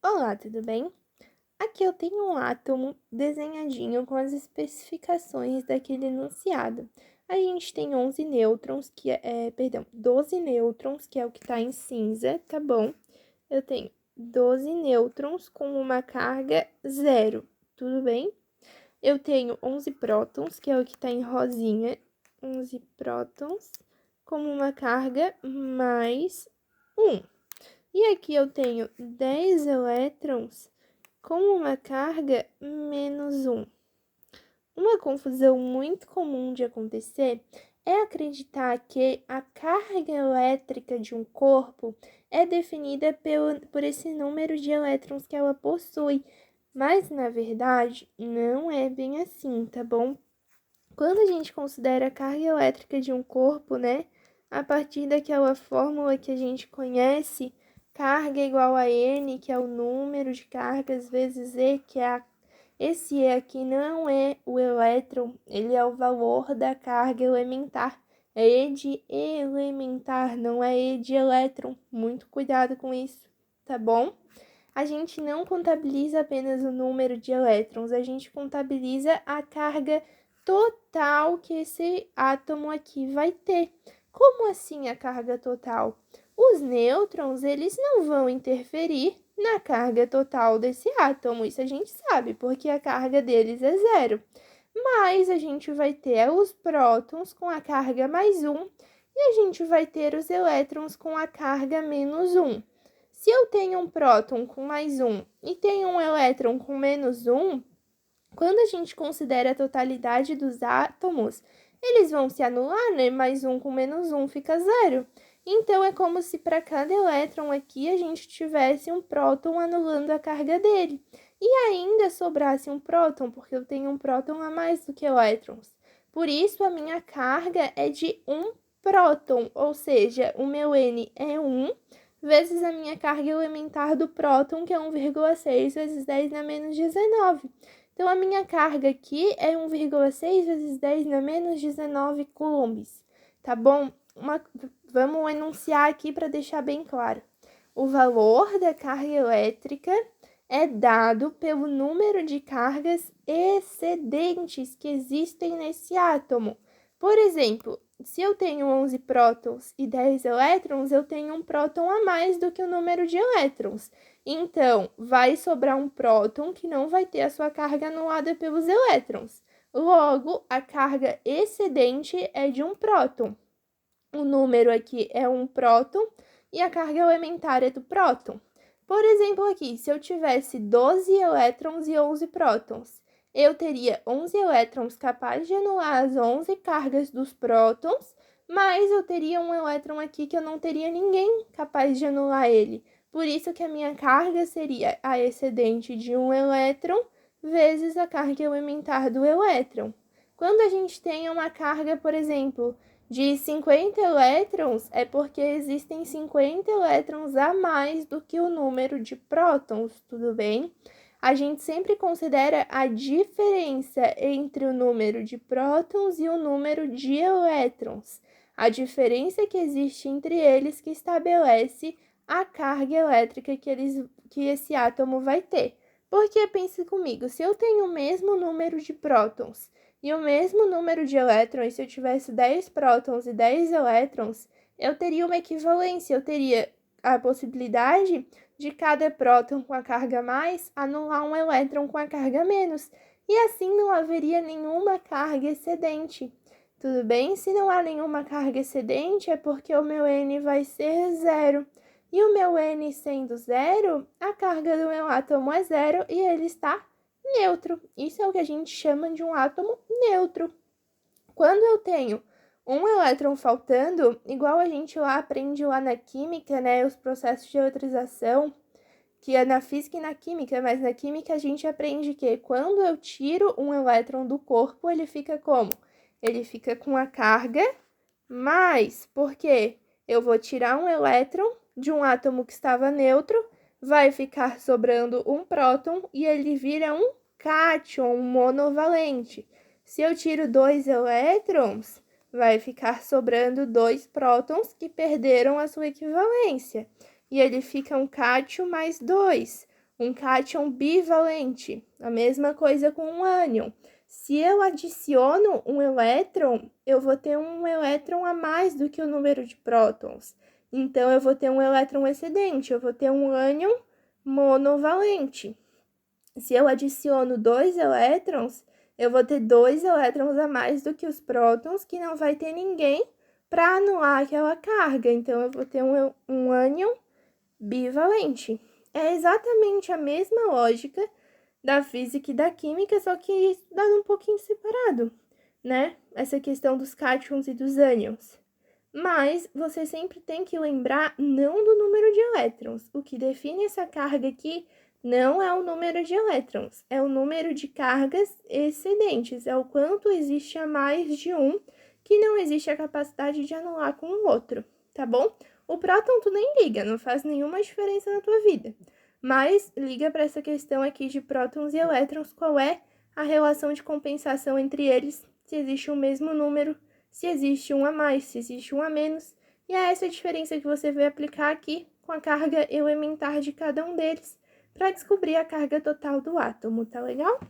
Olá, tudo bem? Aqui eu tenho um átomo desenhadinho com as especificações daquele enunciado. A gente tem 11 nêutrons, 12 nêutrons, que é o que está em cinza, tá bom? Eu tenho 12 nêutrons com uma carga zero, tudo bem? Eu tenho 11 prótons, que é o que está em rosinha, 11 prótons com uma carga mais um. E aqui eu tenho 10 elétrons com uma carga menos um. Uma confusão muito comum de acontecer é acreditar que a carga elétrica de um corpo é definida por esse número de elétrons que ela possui, mas na verdade não é bem assim, tá bom? Quando a gente considera a carga elétrica de um corpo, né, a partir daquela fórmula que a gente conhece, carga igual a N, que é o número de cargas, vezes E, esse E aqui não é o elétron, ele é o valor da carga elementar. É E de elementar, não é E de elétron. Muito cuidado com isso, tá bom? A gente não contabiliza apenas o número de elétrons, a gente contabiliza a carga total que esse átomo aqui vai ter. Como assim a carga total? Os nêutrons, eles não vão interferir na carga total desse átomo, isso a gente sabe, porque a carga deles é zero. Mas a gente vai ter os prótons com a carga mais um e a gente vai ter os elétrons com a carga menos um. Se eu tenho um próton com mais um e tenho um elétron com menos um, quando a gente considera a totalidade dos átomos, eles vão se anular, né? Mais um com menos um fica zero. Então, é como se para cada elétron aqui a gente tivesse um próton anulando a carga dele. E ainda sobrasse um próton, porque eu tenho um próton a mais do que elétrons. Por isso, a minha carga é de um próton, ou seja, o meu N é 1 vezes a minha carga elementar do próton, que é 1,6 vezes 10 na menos 19. Então, a minha carga aqui é 1,6 vezes 10 na menos 19 coulombs, tá bom? Vamos enunciar aqui para deixar bem claro. O valor da carga elétrica é dado pelo número de cargas excedentes que existem nesse átomo. Por exemplo, se eu tenho 11 prótons e 10 elétrons, eu tenho um próton a mais do que o número de elétrons. Então, vai sobrar um próton que não vai ter a sua carga anulada pelos elétrons. Logo, a carga excedente é de um próton. O número aqui é um próton e a carga elementar é do próton. Por exemplo, aqui, se eu tivesse 12 elétrons e 11 prótons, eu teria 11 elétrons capazes de anular as 11 cargas dos prótons, mas eu teria um elétron aqui que eu não teria ninguém capaz de anular ele. Por isso que a minha carga seria a excedente de um elétron vezes a carga elementar do elétron. Quando a gente tem uma carga, por exemplo, de 50 elétrons, é porque existem 50 elétrons a mais do que o número de prótons, tudo bem? A gente sempre considera a diferença entre o número de prótons e o número de elétrons. A diferença que existe entre eles que estabelece a carga elétrica que esse átomo vai ter. Porque pense comigo, se eu tenho o mesmo número de prótons e o mesmo número de elétrons, se eu tivesse 10 prótons e 10 elétrons, eu teria uma equivalência, eu teria a possibilidade de cada próton com a carga mais anular um elétron com a carga menos, e assim não haveria nenhuma carga excedente. Tudo bem? Se não há nenhuma carga excedente, é porque o meu N vai ser zero. E o meu N sendo zero, a carga do meu átomo é zero e ele está neutro. Isso é o que a gente chama de um átomo neutro. Quando eu tenho um elétron faltando, igual a gente lá aprende lá na química, né, os processos de eletrização, que é na física e na química, mas na química a gente aprende que quando eu tiro um elétron do corpo, ele fica como? Ele fica com a carga mais, porque eu vou tirar um elétron de um átomo que estava neutro, vai ficar sobrando um próton e ele vira um cátion, um monovalente. Se eu tiro 2 elétrons, vai ficar sobrando 2 prótons que perderam a sua equivalência. E ele fica um cátion mais 2. Um cátion bivalente, a mesma coisa com um ânion. Se eu adiciono um elétron, eu vou ter um elétron a mais do que o número de prótons. Então, eu vou ter um elétron excedente, eu vou ter um ânion monovalente. Se eu adiciono 2 elétrons, eu vou ter 2 elétrons a mais do que os prótons, que não vai ter ninguém para anular aquela carga. Então, eu vou ter um ânion bivalente. É exatamente a mesma lógica da física e da química, só que estudado um pouquinho separado, né? Essa questão dos cátions e dos ânions. Mas você sempre tem que lembrar não do número de elétrons. O que define essa carga aqui não é o número de elétrons, é o número de cargas excedentes, é o quanto existe a mais de um que não existe a capacidade de anular com o outro, tá bom? O próton tu nem liga, não faz nenhuma diferença na tua vida. Mas liga para essa questão aqui de prótons e elétrons, qual é a relação de compensação entre eles, se existe o mesmo número, se existe um a mais, se existe um a menos. E é essa a diferença que você vai aplicar aqui com a carga elementar de cada um deles para descobrir a carga total do átomo, tá legal?